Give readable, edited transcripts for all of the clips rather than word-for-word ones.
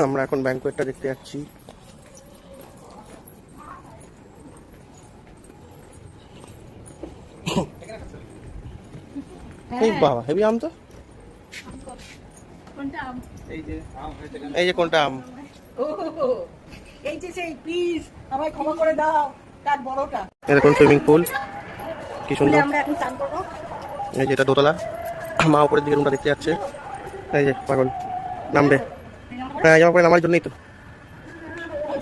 আমরা এখন ব্যাংকোয়েটটা দেখতে যাচ্ছি। এই বাবা হেভি আম তো। এই যে কোনটা আম? এই যে সেই প্লিজ আমায় ক্ষমা করে দাও, তার বড়টা। এরকম সুইমিং পুল কি সুন্দর। আমরা এখন চান করব। এই যে এটা দোতলা, মা উপরের দিকে রুমটা দেখতে যাচ্ছে। এই যে পাগল নামবে। হ্যাঁ জামা পরে নামার জন্যই তো।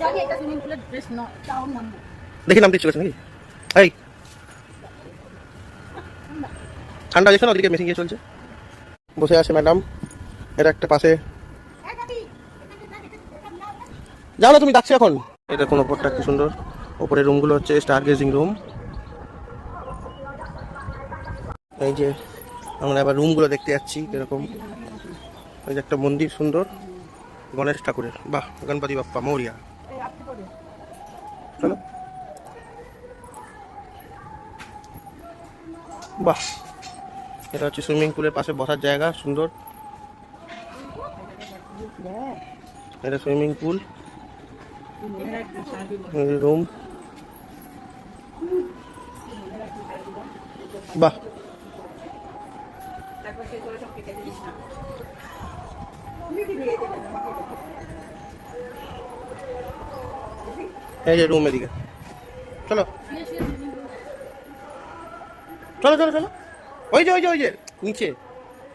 জানি একটা সুইমিং পুলের ড্রেস ন টাউন নামবো। দেখি নামতে ইচ্ছে করছে নাকি? এই ঠান্ডা যেছে না, ওদিকে মেশিন গিয়ে চলছে, বসে আছে ম্যাডাম। এটা একটা পাশে যাও না, তুমি ডাকছো এখন। এটা কোন ওপরটা কি সুন্দর, ওপরের রুমগুলো হচ্ছে স্টার গেজিং রুম। এই যে আমরা এবার রুমগুলো দেখতে যাচ্ছি এরকম। ওই যে একটা মন্দির সুন্দর গণেশ ঠাকুরের, বাহ গণপতি বাপ্পা মৌরিয়া। চলো বাহ, এটা হচ্ছে সুইমিং পুলের পাশে বসার জায়গা সুন্দর। এটা সুইমিং পুল, রুম, বাহ। এই যে রুম এদিকে, চলো চলো চলো চলো। ওই যে ওই যে ওই যে নিচে